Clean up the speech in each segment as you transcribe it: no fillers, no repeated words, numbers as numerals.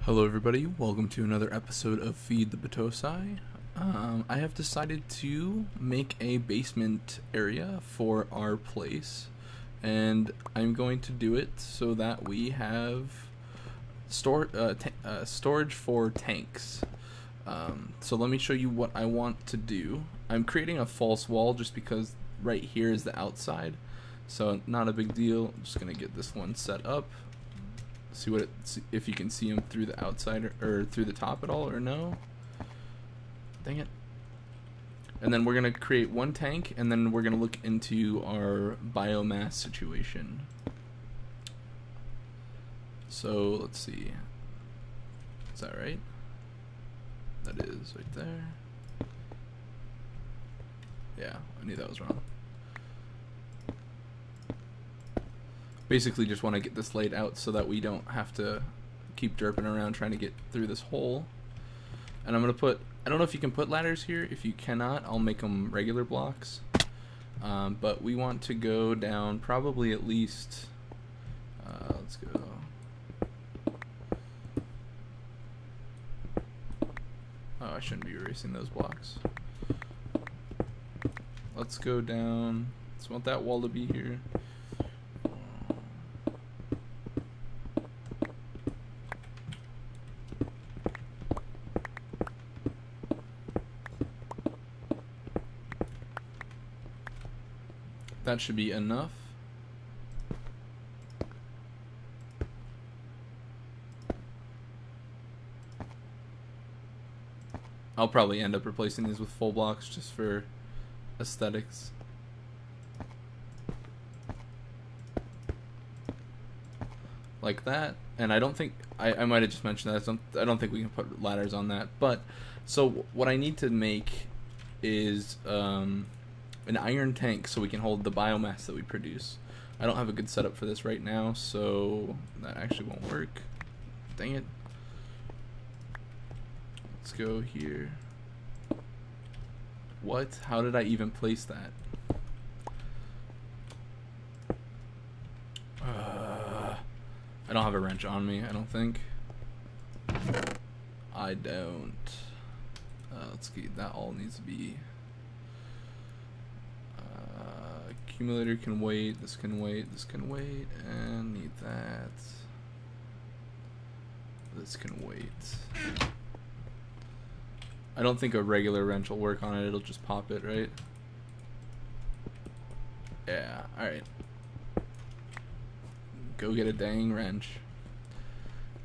Hello everybody, welcome to another episode of Feed the Battosai. I have decided to make a basement area for our place, and I'm going to do it so that we have storage for tanks. So let me show you what I want to do. I'm creating a false wall just because right here is the outside, so not a big deal. I'm just going to get this one set up. See if you can see them through the outside or through the top at all, or no. Dang it. And then we're gonna create one tank, and then we're gonna look into our biomass situation. So let's see. Is that right? That is right there. Yeah, I knew that was wrong. Basically just want to get this laid out so that we don't have to keep derping around trying to get through this hole. And I'm going to put, I don't know if you can put ladders here. If you cannot, I'll make them regular blocks. But we want to go down probably at least, let's go. Oh, I shouldn't be erasing those blocks. Let's go down. Let's want that wall to be here. That should be enough. I'll probably end up replacing these with full blocks just for aesthetics. Like that. And I don't think, I might have just mentioned that. I don't think we can put ladders on that. But, so what I need to make is, an iron tank so we can hold the biomass that we produce. I don't have a good setup for this right now, so that actually won't work. Dang it. Let's go here. What? How did I even place that? I don't have a wrench on me, I don't think. I don't. Let's get that all needs to be. Accumulator can wait, this can wait, this can wait, and need that. This can wait. I don't think a regular wrench will work on it, it'll just pop it, right? Yeah, alright. Go get a dang wrench.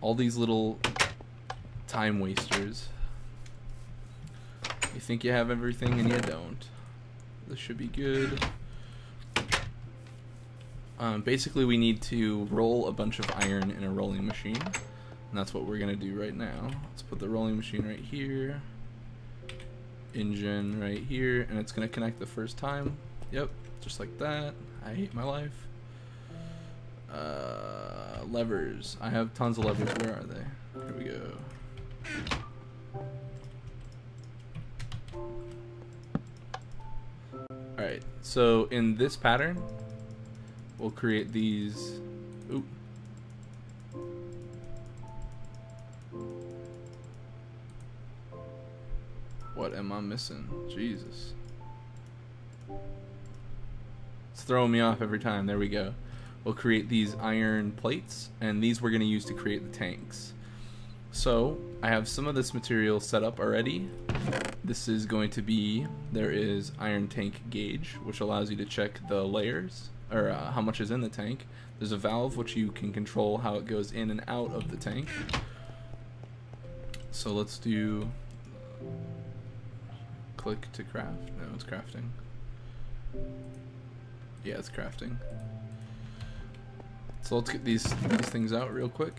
All these little time wasters. You think you have everything and you don't. This should be good. Basically we need to roll a bunch of iron in a rolling machine, and that's what we're gonna do right now. Let's put the rolling machine right here, engine right here, and it's gonna connect the first time. Yep, just like that. I hate my life. Levers. I have tons of levers. Where are they? Here we go. Alright, so in this pattern we'll create these. Oop. What am I missing? Jesus. It's throwing me off every time. There we go. We'll create these iron plates, and these we're going to use to create the tanks. So I have some of this material set up already. This is going to be, there is iron tank gauge, which allows you to check the layers, or how much is in the tank. There's a valve which you can control how it goes in and out of the tank. So let's do click to craft. No, it's crafting. Yeah, it's crafting. So let's get these things out real quick.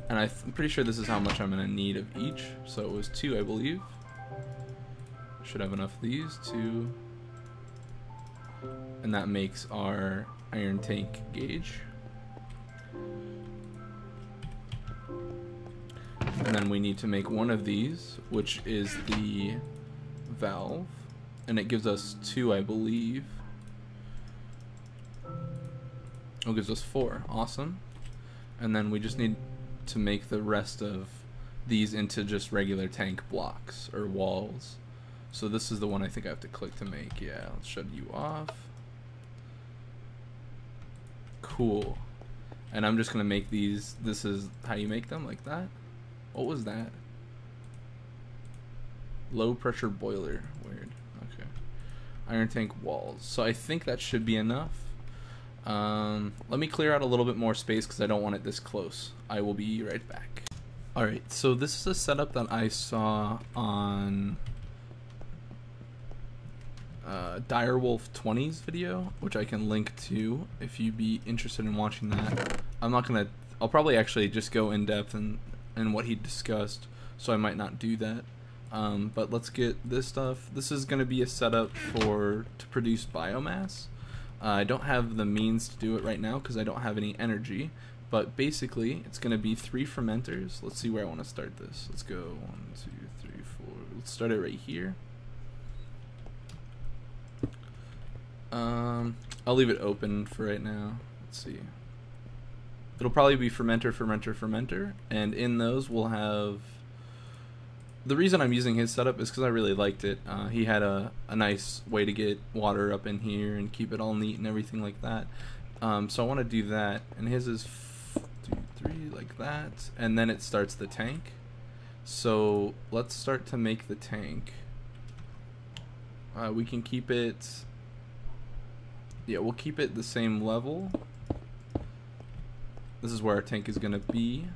And I'm pretty sure this is how much I'm gonna need of each. So it was 2, I believe. Should have enough of these, 2. And that makes our iron tank gauge. And then we need to make one of these, which is the valve. And it gives us 2, I believe. Oh, it gives us 4. Awesome. And then we just need to make the rest of these into just regular tank blocks or walls. So this is the one I think I have to click to make. Yeah, I'll shut you off. Cool. And I'm just gonna make these. This is how you make them, like that. What was that? Low pressure boiler. Weird. Okay. Iron tank walls. So I think that should be enough. Let me clear out a little bit more space because I don't want it this close. I will be right back. Alright, so this is a setup that I saw on Direwolf 20's video, which I can link to if you'd be interested in watching that. I'll probably actually just go in depth in what he discussed, so I might not do that. But let's get this stuff. This is going to be a setup to produce biomass. I don't have the means to do it right now because I don't have any energy, but basically it's going to be 3 fermenters. Let's see where I want to start this. Let's go 1, 2, 3, 4. Let's start it right here. I'll leave it open for right now. Let's see. It'll probably be fermenter, and in those we'll have... The reason I'm using his setup is because I really liked it. He had a nice way to get water up in here and keep it all neat and everything like that. So I want to do that, and his is 2, 3 like that, and then it starts the tank. So let's start to make the tank. We can keep it... Yeah, we'll keep it the same level. This is where our tank is going to be.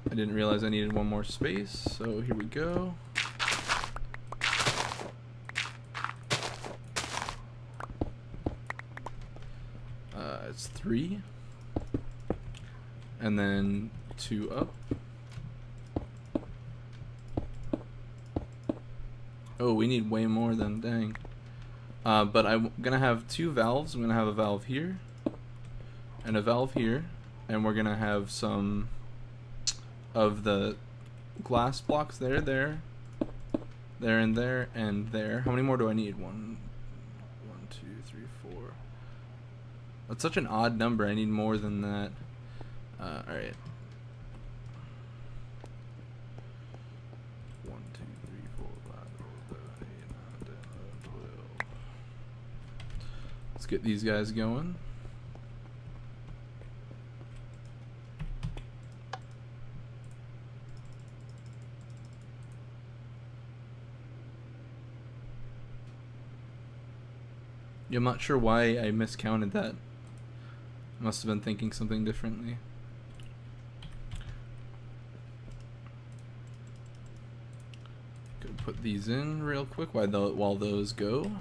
I didn't realize I needed one more space, so here we go. It's 3. And then 2 up. Oh, we need way more than dang. But I'm gonna have 2 valves. I'm gonna have a valve here and a valve here, and we're gonna have some of the glass blocks there, and there, and there. How many more do I need? 1, 2, 3, 4. That's such an odd number. I need more than that. All right. 1, 2, 3, 4, 5, 6, 7, 8, 9, 10, 11, 12. Let's get these guys going. Yeah, I'm not sure why I miscounted that. I must have been thinking something differently. Go put these in real quick while those go.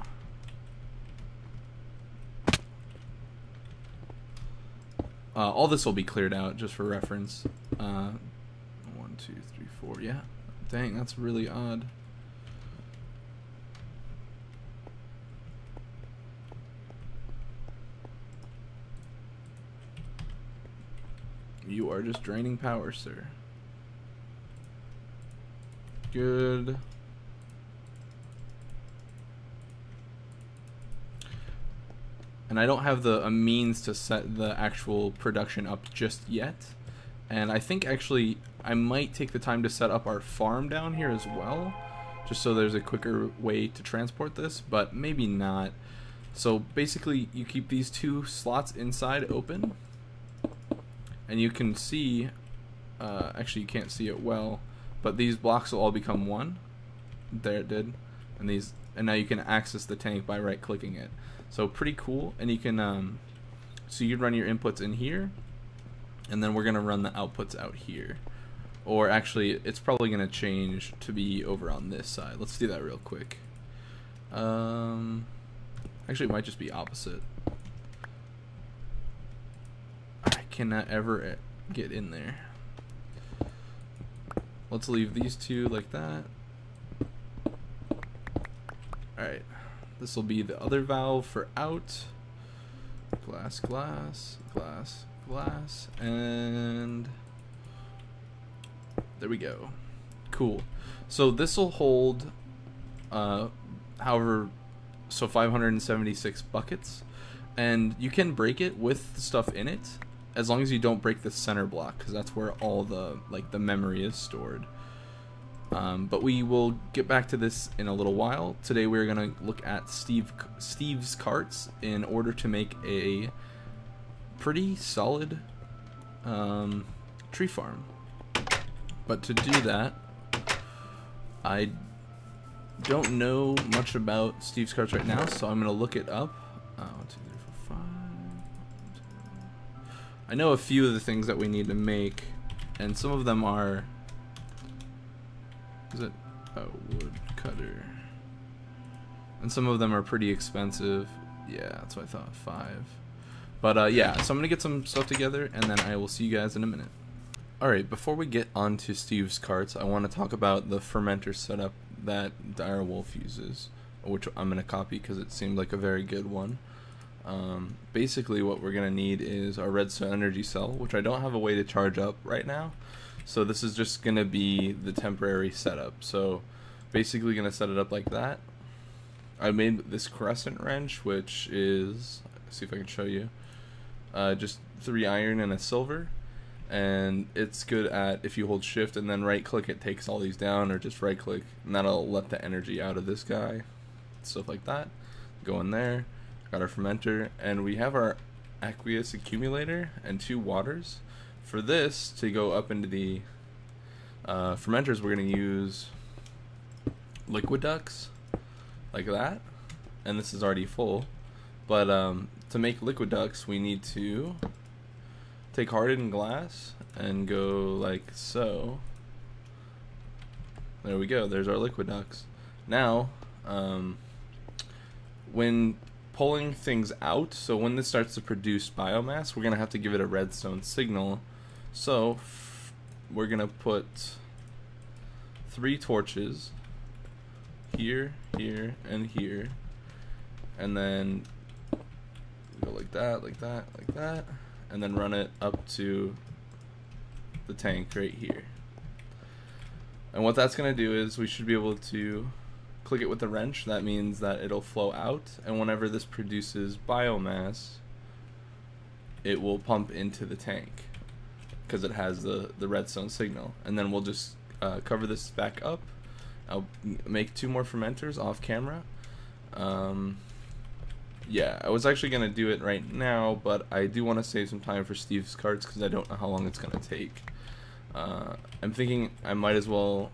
All this will be cleared out just for reference. 1, 2, 3, 4. Yeah. Dang, that's really odd. You are just draining power, sir. Good. And I don't have a means to set the actual production up just yet. And I think actually I might take the time to set up our farm down here as well, just so there's a quicker way to transport this, but maybe not. So basically you keep these 2 slots inside open, and you can see, actually you can't see it well, but these blocks will all become 1. There it did. And now you can access the tank by right clicking it. So pretty cool. And you can, so you'd run your inputs in here, and then we're gonna run the outputs out here. Or actually, it's probably gonna change to be over on this side. Let's do that real quick. Actually, it might just be opposite. I cannot ever get in there. Let's leave these 2 like that. Alright. This will be the other valve for out. Glass, glass, glass, glass, and there we go. Cool. So this will hold, however, so 576 buckets, and you can break it with stuff in it, as long as you don't break the center block, because that's where all the the memory is stored. But we will get back to this in a little while. Today we're gonna look at Steve's carts in order to make a pretty solid tree farm. But to do that, I don't know much about Steve's carts right now, so I'm gonna look it up. 1, 2, 3, 4, 5. I know a few of the things that we need to make, and some of them are. Is it a wood cutter? And some of them are pretty expensive. Yeah, that's what I thought. 5. But yeah, so I'm gonna get some stuff together, and then I will see you guys in a minute. Alright, before we get onto Steve's carts, I want to talk about the fermenter setup that Direwolf uses, which I'm going to copy because it seemed like a very good one. Basically what we're going to need is our redstone energy cell, which I don't have a way to charge up right now, so this is just going to be the temporary setup. So basically going to set it up like that. I made this crescent wrench, which is, let's see if I can show you, just 3 iron and a silver. And it's good at, if you hold shift and then right click, it takes all these down, or just right click and that'll let the energy out of this guy, stuff like that. Go in there, got our fermenter, and we have our aqueous accumulator and 2 waters. For this to go up into the fermenters, we're going to use liquid ducts like that, and this is already full, but to make liquid ducts we need to take hardened glass and go like so. There we go, there's our liquid ducts. Now, when pulling things out, so when this starts to produce biomass, we're gonna have to give it a redstone signal. So we're gonna put 3 torches here, here, and here, and then go like that, like that, like that, and then run it up to the tank right here. And what that's going to do is we should be able to click it with the wrench. That means that it'll flow out, and whenever this produces biomass, it will pump into the tank because it has the redstone signal. And then we'll just cover this back up. I'll make 2 more fermenters off camera. Yeah, I was actually going to do it right now, but I do want to save some time for Steve's carts because I don't know how long it's going to take. I'm thinking I might as well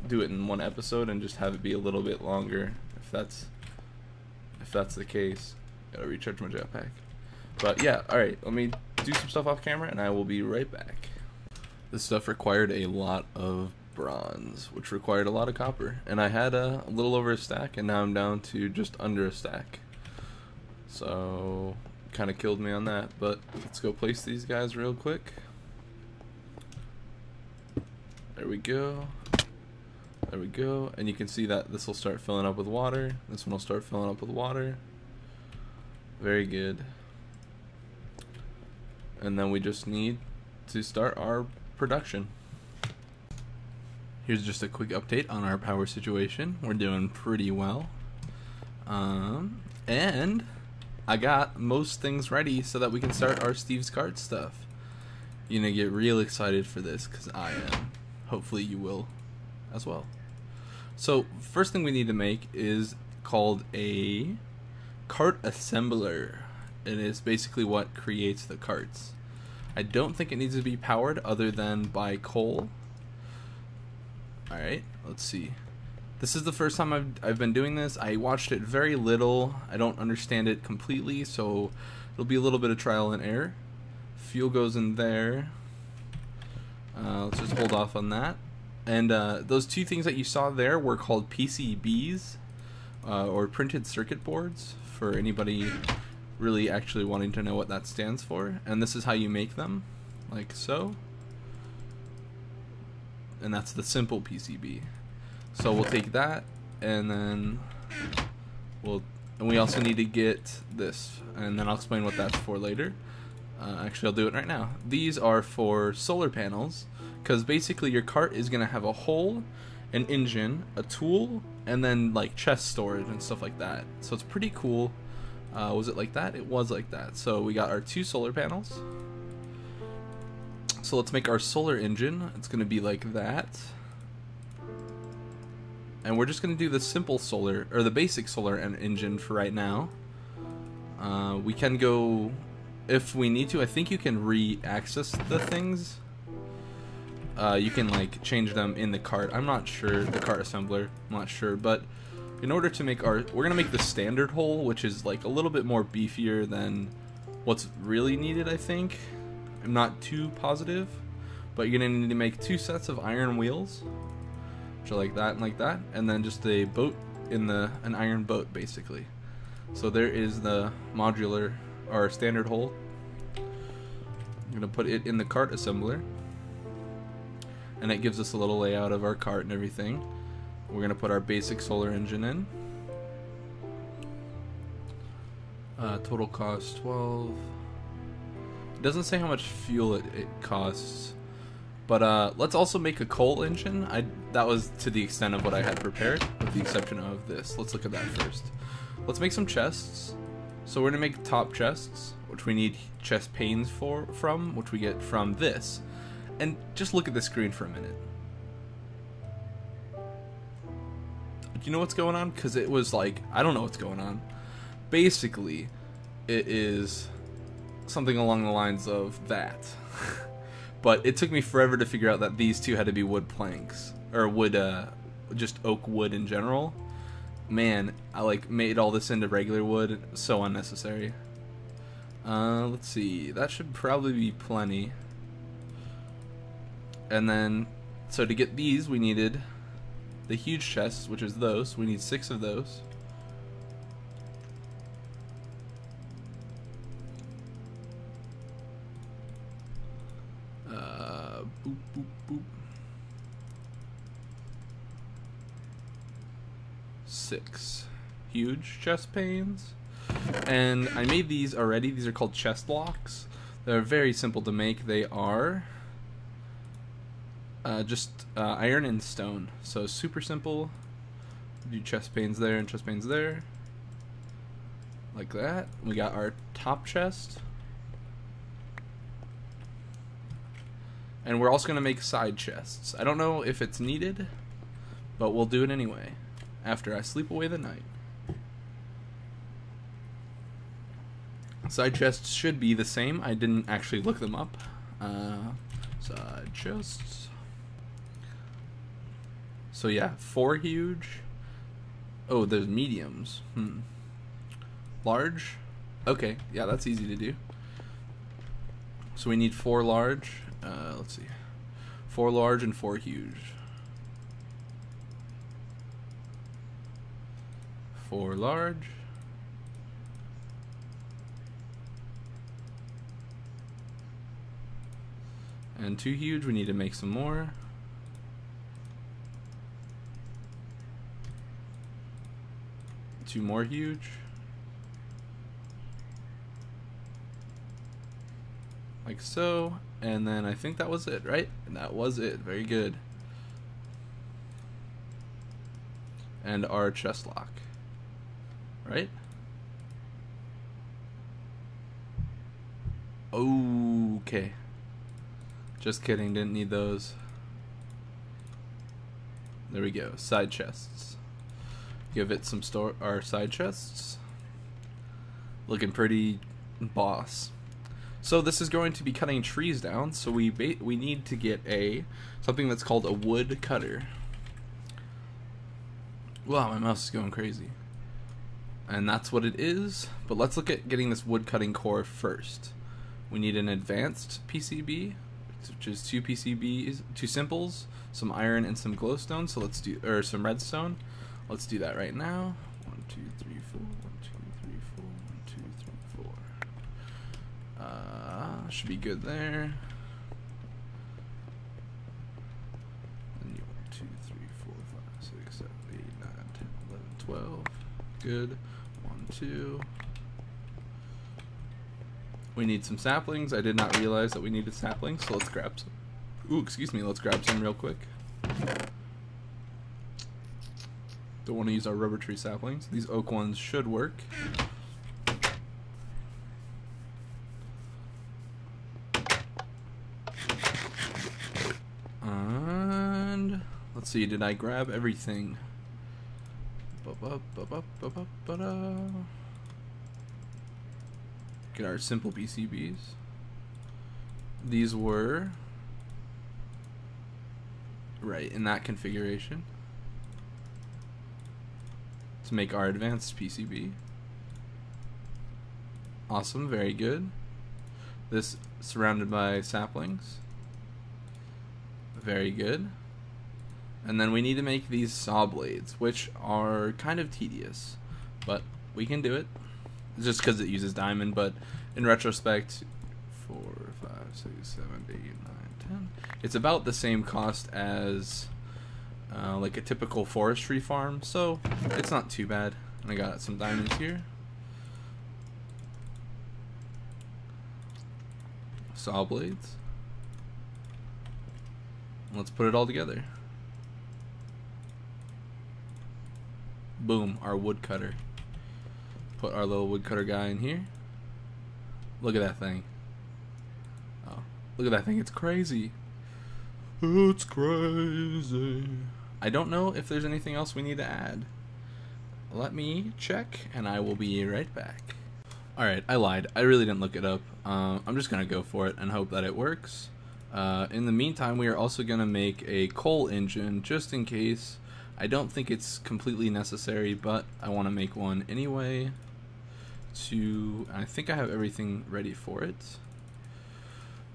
do it in one episode and just have it be a little bit longer, if that's the case. Gotta recharge my jetpack. But yeah, alright, let me do some stuff off camera and I will be right back. This stuff required a lot of bronze, which required a lot of copper, and I had a little over a stack, and now I'm down to just under a stack. So kind of killed me on that, but let's go place these guys real quick. There we go. There we go. And you can see that this will start filling up with water. This one will start filling up with water. Very good. And then we just need to start our production. Here's just a quick update on our power situation. We're doing pretty well. And I got most things ready so that we can start our Steve's cart stuff. You're gonna get real excited for this because I am. Hopefully you will as well. So first thing we need to make is called a cart assembler. It is basically what creates the carts. I don't think it needs to be powered other than by coal. Alright, let's see. This is the first time I've been doing this. I watched it very little. I don't understand it completely, so it'll be a little bit of trial and error. Fuel goes in there. Let's just hold off on that. And those 2 things that you saw there were called PCBs, or printed circuit boards, for anybody really actually wanting to know what that stands for. And this is how you make them, like so. And that's the simple PCB. So we'll take that, and then we also need to get this, and then I'll explain what that's for later. Actually, I'll do it right now. These are for solar panels, because basically your cart is going to have a hull, an engine, a tool, and then like chest storage and stuff like that. So it's pretty cool. Was it like that? It was like that. So we got our 2 solar panels. So let's make our solar engine. It's going to be like that. And we're just going to do the simple solar, or the basic solar engine for right now. We can go, if we need to, I think you can re-access the things. You can like change them in the cart. I'm not sure, the cart assembler, I'm not sure, but in order to make our, we're going to make the standard hole, which is like a little bit more beefier than what's really needed, I think. I'm not too positive, but you're going to need to make 2 sets of iron wheels, which are like that, and then just a boat in an iron boat, basically. So there is the modular, or standard hole. I'm going to put it in the cart assembler, and it gives us a little layout of our cart and everything. We're going to put our basic solar engine in. Total cost 12. It doesn't say how much fuel it costs, but let's also make a coal engine. That was to the extent of what I had prepared, with the exception of this. Let's look at that first. Let's make some chests. So we're gonna make top chests, which we need chest panes from, which we get from this. And just look at the screen for a minute. Do you know what's going on? Because it was like, I don't know what's going on. Basically, it is something along the lines of that. But it took me forever to figure out that these two had to be wood planks, or wood, just oak wood in general. Man, I like made all this into regular wood. So unnecessary. Let's see, that should probably be plenty. And then, so to get these, we needed the huge chests, which is those. We need 6 of those. Boop, boop, boop. 6 huge chest panes. And I made these already. These are called chest locks. They're very simple to make. They are just iron and stone. So super simple. Do chest panes there and chest panes there. Like that. We got our top chest. And we're also going to make side chests. I don't know if it's needed, but we'll do it anyway after I sleep away the night. Side chests should be the same. I didn't actually look them up. Side chests. So yeah, 4 huge. Oh, there's mediums. Large. Okay, yeah, that's easy to do. So we need 4 large. Let's see. 4 large and 4 huge. 4 large. And 2 huge. We need to make some more. Two more huge. Like so. And then I think that was it, right? And that was it. Very good. And our chest lock. Right? Okay. Just kidding, didn't need those. There we go. Side chests. Give it some our side chests. Looking pretty boss. So this is going to be cutting trees down, so we need to get something that's called a wood cutter. Wow, my mouse is going crazy. And that's what it is, but let's look at getting this wood cutting core first. We need an advanced PCB, which is 2 PCBs, 2 simples, some iron and some glowstone, so let's do, or some redstone. Let's do that right now. 1, 2, 3, 4, 1, 2, 3, 4, 1, 2, 3, 4. Should be good there. And 1, 2, 3, 4, 5, 6, 7, 8, 9, 10, 11, 12. Good. 1, 2. We need some saplings. I did not realize that we needed saplings, so let's grab some. Ooh, excuse me. Let's grab some real quick. Don't want to use our rubber tree saplings. These oak ones should work. Let's see, did I grab everything? Get our simple PCBs. These were right in that configuration to make our advanced PCB. Awesome, very good. This surrounded by saplings. Very good. And then we need to make these saw blades, which are kind of tedious, but we can do it. It's just because it uses diamond, but in retrospect, 4, 5, 6, 7, 8, 9, 10. It's about the same cost as like a typical forestry farm, so it's not too bad. And I got some diamonds here. Saw blades. Let's put it all together. Boom, our woodcutter. Put our little woodcutter guy in here. Look at that thing. Oh, look at that thing, it's crazy. It's crazy. I don't know if there's anything else we need to add. Let me check and I will be right back. Alright, I lied. I really didn't look it up. I'm just gonna go for it and hope that it works. In the meantime, we are also gonna make a coal engine just in case. I don't think it's completely necessary, but I want to make one anyway. I think I have everything ready for it.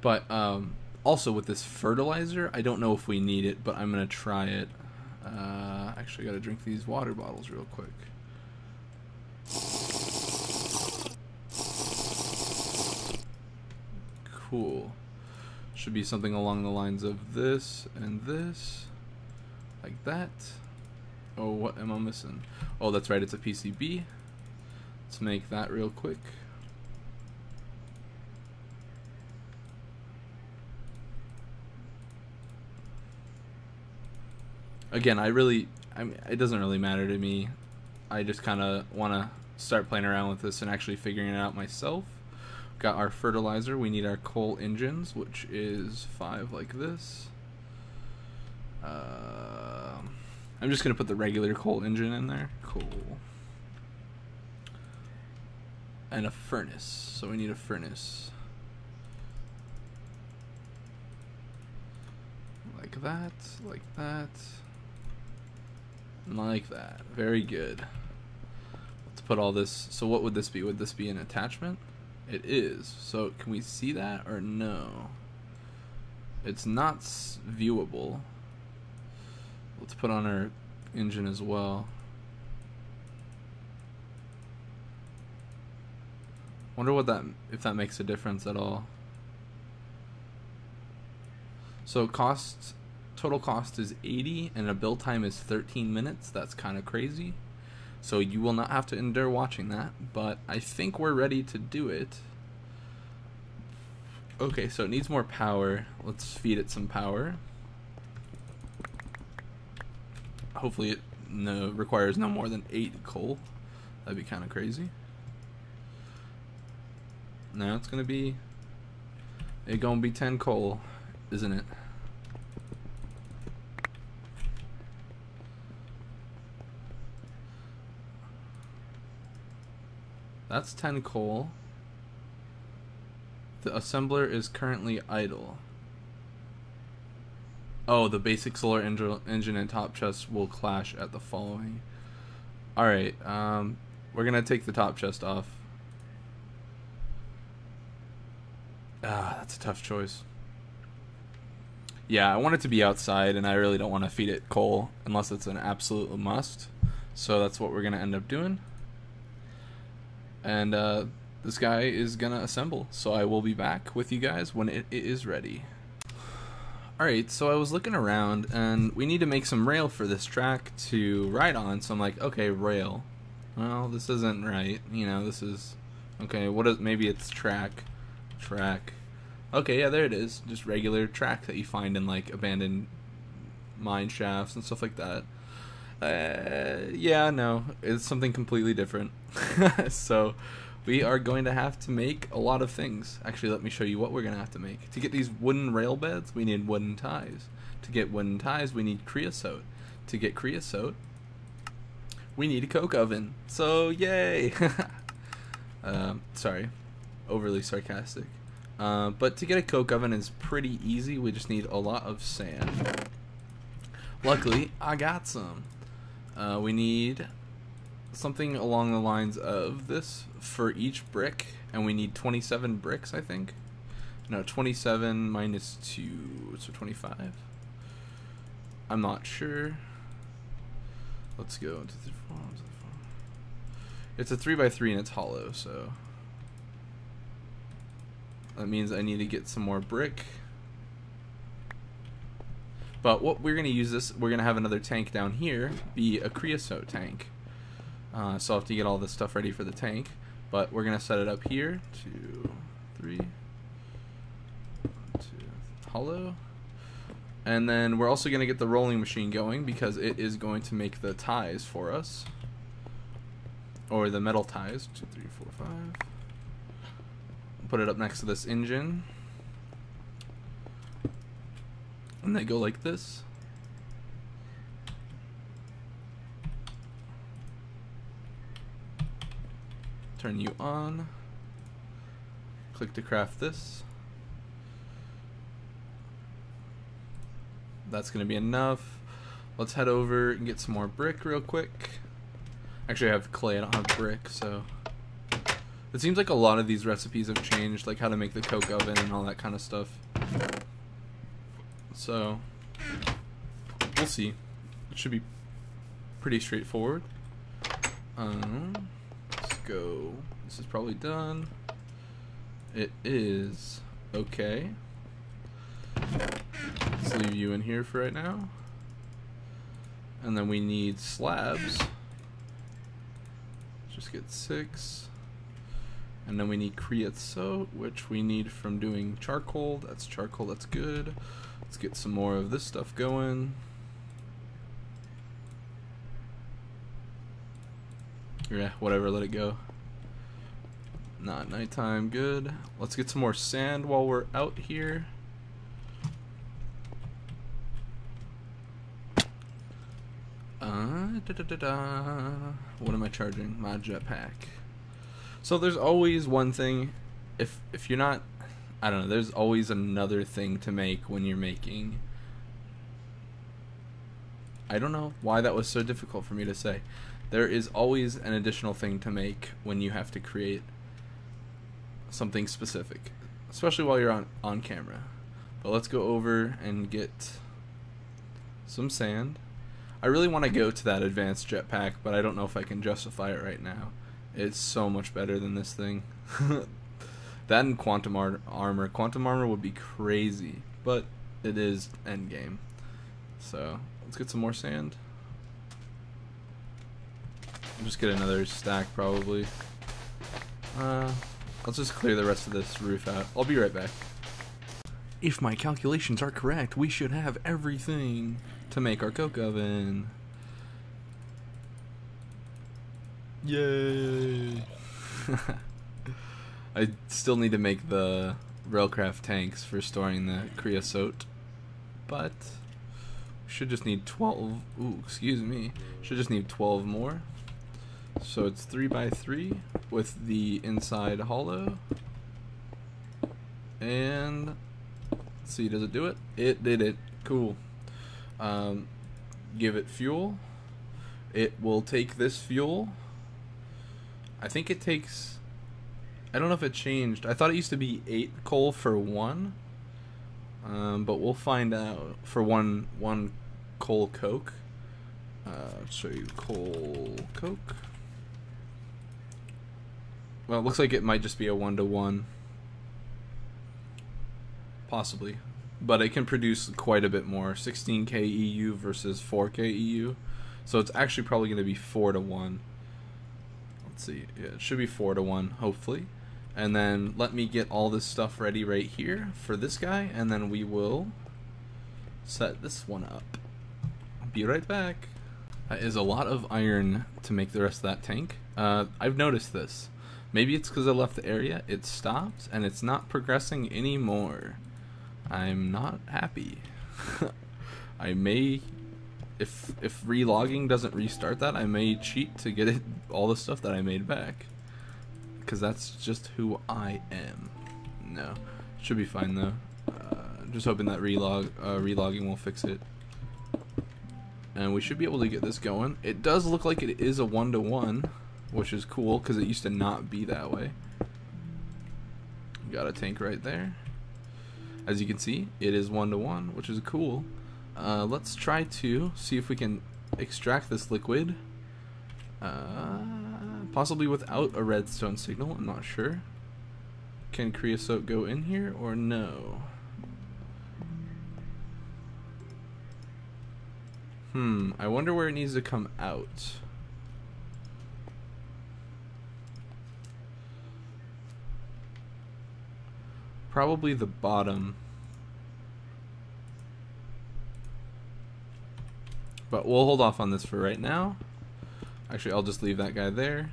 But also with this fertilizer, I don't know if we need it, but I'm gonna try it. Actually, I gotta drink these water bottles real quick. Cool. Should be something along the lines of this and this, like that. Oh, what am I missing? Oh, that's right, it's a PCB. Let's make that real quick. Again, it doesn't really matter to me. I just kind of want to start playing around with this and actually figuring it out myself. Got our fertilizer. We need our coal engines, which is 5 like this. I'm just gonna put the regular coal engine in there. Cool. And a furnace. So we need a furnace. Like that, like that, and like that. Very good. Let's put all this. So what would this be? Would this be an attachment? It is. So can we see that or no? It's not viewable. Let's put on our engine as well. Wonder what if that makes a difference at all. So total cost is 80 and a build time is 13 minutes. That's kind of crazy. So you will not have to endure watching that, but I think we're ready to do it. Okay, so it needs more power. Let's feed it some power. Hopefully it requires no more than 8 coal. That'd be kind of crazy. Now it's gonna be 10 coal, isn't it? That's 10 coal. The assembler is currently idle. Oh, the basic solar engine and top chest will clash at the following. Alright, we're gonna take the top chest off. That's a tough choice. Yeah, I want it to be outside, and I really don't want to feed it coal unless it's an absolute must. So that's what we're gonna end up doing. And this guy is gonna assemble, so I will be back with you guys when it is ready. Alright, so I was looking around, and we need to make some rail for this track to ride on, so I'm like, okay, rail. Well, this isn't right, you know, this is... Okay, maybe it's track. Okay, yeah, there it is. Just regular track that you find in, like, abandoned mine shafts and stuff like that. Yeah, no, it's something completely different. So we are going to have to make a lot of things. Actually, let me show you what we're going to have to make. To get these wooden rail beds, we need wooden ties. To get wooden ties, we need creosote. To get creosote, we need a coke oven. So, yay! Sorry, overly sarcastic. But to get a coke oven is pretty easy. We just need a lot of sand. Luckily, I got some. We need something along the lines of this for each brick, and we need 27 bricks, I think. No, 27 minus 2, so 25. I'm not sure. Let's go into the forms. It's a 3x3 and it's hollow, so that means I need to get some more brick. But what we're going to use this, we're going to have another tank down here be a creosote tank. So I'll have to get all this stuff ready for the tank. But we're going to set it up here. 2, 3, 2, hollow. And then we're also going to get the rolling machine going because it is going to make the ties for us. Or the metal ties. 2, 3, 4, 5. Put it up next to this engine. And they go like this. Turn you on. Click to craft this. That's going to be enough. Let's head over and get some more brick real quick. Actually, I have clay, I don't have brick, so it seems like a lot of these recipes have changed, like how to make the coke oven and all that kind of stuff. So we'll see. It should be pretty straightforward. Let's go. This is probably done. It is. Okay. Let's leave you in here for right now. And then we need slabs. Just get 6. And then we need creosote, which we need from doing charcoal. That's charcoal, that's good. Let's get some more of this stuff going. Yeah, whatever, let it go. Not nighttime, good. Let's get some more sand while we're out here. What am I charging? My jetpack. So there's always one thing, if you're not, I don't know, there's always another thing to make when you're making. I don't know why that was so difficult for me to say. There is always an additional thing to make when you have to create something specific, especially while you're on camera. But let's go over and get some sand. I really want to go to that advanced jetpack, but I don't know if I can justify it right now. It's so much better than this thing. That and quantum armor. Quantum armor would be crazy, but it is endgame. So let's get some more sand. I'll just get another stack probably. Let's just clear the rest of this roof out. I'll be right back. If my calculations are correct, we should have everything to make our coke oven. Yay! I still need to make the railcraft tanks for storing the creosote, but should just need 12. Ooh, excuse me. Should just need 12 more. So it's 3x3 with the inside hollow. And let's see, does it do it? It did it. Cool. Give it fuel. It will take this fuel. I think it takes, I don't know if it changed. I thought it used to be 8 coal for 1. But we'll find out for one coal coke. Show you coal coke. Well, it looks like it might just be a 1-to-1. Possibly. But it can produce quite a bit more. 16k EU versus 4k EU. So it's actually probably going to be 4-to-1. Let's see. Yeah, it should be 4-to-1, hopefully. And then let me get all this stuff ready right here for this guy. And then we will set this one up. I'll be right back. That is a lot of iron to make the rest of that tank. I've noticed this. Maybe it's because I left the area. It stopped and it's not progressing anymore. I'm not happy. I may, if relogging doesn't restart that, I may cheat to get all the stuff that I made back. Because that's just who I am. No, should be fine though. Just hoping that relogging will fix it. And we should be able to get this going. It does look like it is a 1-to-1, which is cool because it used to not be that way. Got a tank right there. As you can see, it is 1-to-1, which is cool. Let's try to see if we can extract this liquid. Possibly without a redstone signal, I'm not sure. Can creosote go in here or no? I wonder where it needs to come out. Probably the bottom. But we'll hold off on this for right now. Actually, I'll just leave that guy there.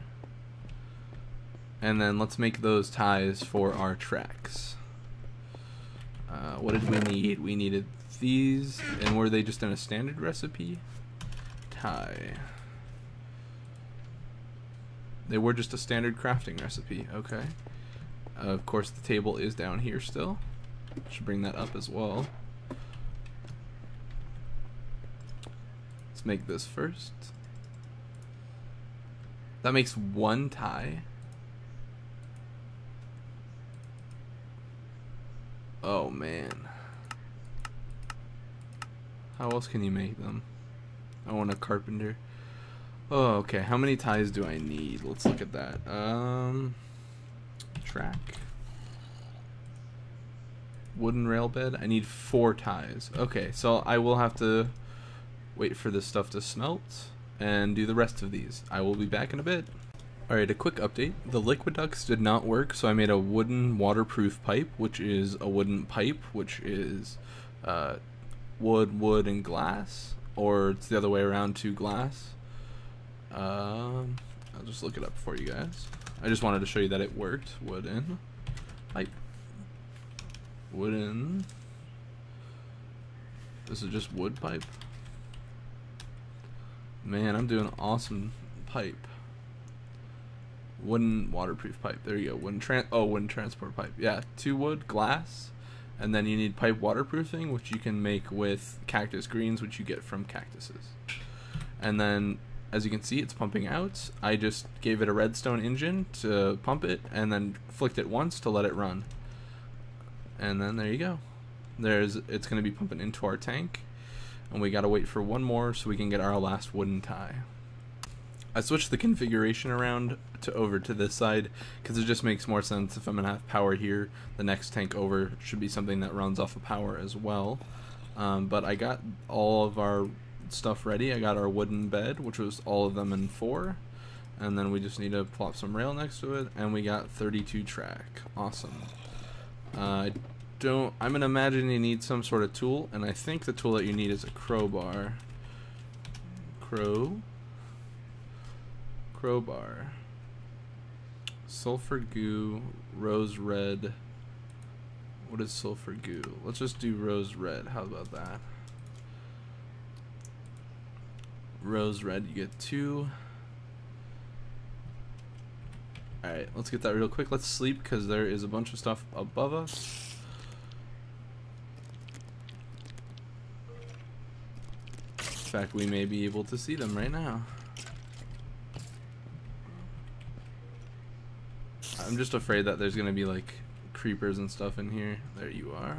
And then let's make those ties for our tracks. What did we need? We needed these, and were they just in a standard recipe? Tie. They were just a standard crafting recipe, okay. Of course the table is down here still. Should bring that up as well. Let's make this first. That makes one tie. Oh man. How else can you make them? I want a carpenter. Oh, okay. How many ties do I need? Let's look at that. Track. Wooden rail bed. I need 4 ties. Okay, so I will have to wait for this stuff to smelt and do the rest of these. I will be back in a bit. Alright, a quick update. The liquid ducts did not work, so I made a wooden waterproof pipe, which is a wooden pipe, which is wood, and glass. Or it's the other way around to glass. I'll just look it up for you guys. I just wanted to show you that it worked. Wooden pipe. Wooden. This is just wood pipe. Man, I'm doing awesome pipe. Wooden waterproof pipe. There you go. Wooden transport pipe. Yeah, 2 wood, glass, and then you need pipe waterproofing, which you can make with cactus greens, which you get from cactuses. And then, as you can see, it's pumping out. I just gave it a redstone engine to pump it, and then flicked it once to let it run. And then there you go. It's going to be pumping into our tank, and we got to wait for one more so we can get our last wooden tie. I switched the configuration around over to this side because it just makes more sense. If I'm going to have power here, the next tank over should be something that runs off of power as well. But I got all of our stuff ready. I got our wooden bed, which was all of them in 4. And then we just need to plop some rail next to it, and we got 32 track. Awesome. I'm going to imagine you need some sort of tool, and I think the tool that you need is a crowbar. Crowbar. Sulfur goo, rose red. What is sulfur goo? Let's just do rose red. How about that? Rose red, you get 2. Alright, let's get that real quick. Let's sleep because there is a bunch of stuff above us. In fact, we may be able to see them right now. I'm just afraid that there's gonna be like creepers and stuff in here. There you are.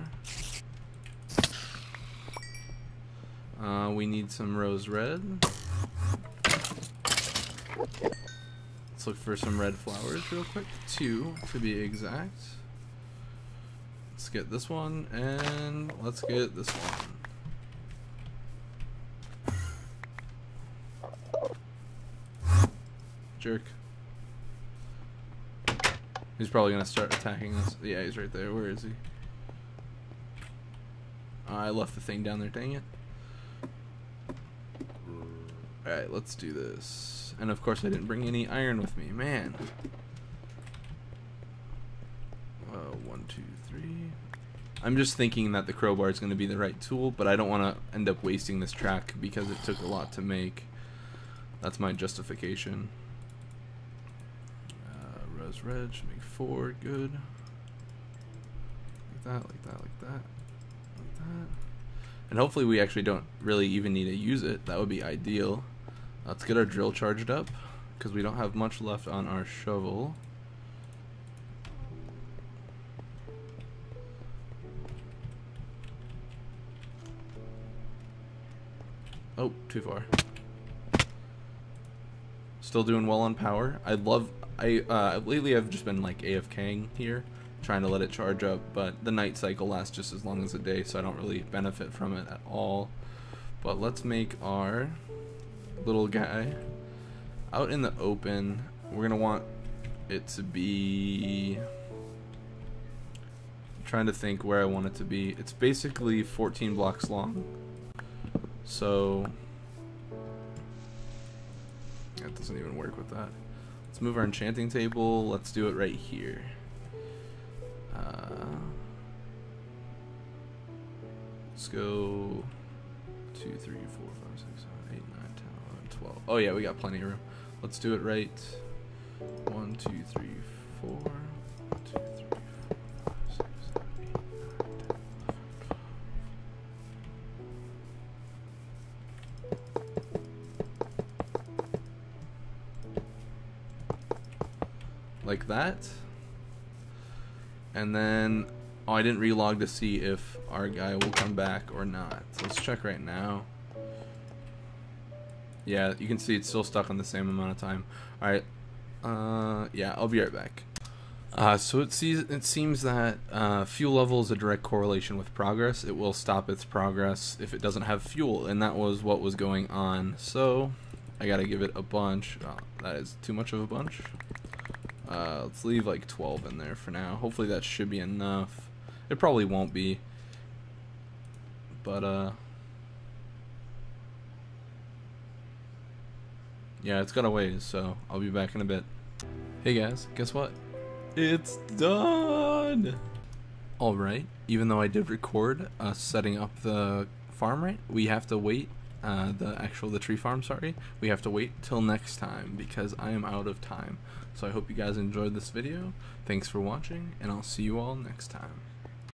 We need some rose red. Let's look for some red flowers real quick. 2 to be exact. Let's get this one, and let's get this one. Jerk. He's probably gonna start attacking us. Yeah, he's right there. Where is he? I left the thing down there, dang it. Alright, let's do this. And of course I didn't bring any iron with me. Man. 1, 2, 3. I'm just thinking that the crowbar is going to be the right tool, but I don't want to end up wasting this track because it took a lot to make. That's my justification. Res reg, make 4, good. Like that, like that, like that, like that. And hopefully we actually don't really even need to use it. That would be ideal. Let's get our drill charged up because we don't have much left on our shovel. Oh, too far. Still doing well on power. Lately I've just been like AFKing here, trying to let it charge up, but the night cycle lasts just as long as the day, so I don't really benefit from it at all. But let's make our little guy out in the open. We're gonna want it to be, I'm trying to think where I want it to be. It's basically 14 blocks long. So that doesn't even work with that. Let's move our enchanting table. Let's do it right here. Let's go 2, 3, 4, 5, 6, 7, 8, 9, 10, 11, 12. Oh yeah, we got plenty of room. Let's do it right. 1, 2, 3, 4. 1, 2, 3, 4, 5, 6, 7, 8, 9, 10. Like that. And then, oh, I didn't relog to see if our guy will come back or not. So let's check right now. Yeah, you can see it's still stuck on the same amount of time. Alright, yeah, I'll be right back. So it seems that fuel level is a direct correlation with progress. It will stop its progress if it doesn't have fuel, and that was what was going on. So I gotta give it a bunch. Oh, that is too much of a bunch. Let's leave like 12 in there for now. Hopefully that should be enough. It probably won't be, but yeah, it's got a ways, so I'll be back in a bit. Hey guys, guess what? It's done! Alright, even though I did record setting up the farm right, we have to wait, the tree farm, sorry. We have to wait till next time because I am out of time. So I hope you guys enjoyed this video. Thanks for watching, and I'll see you all next time.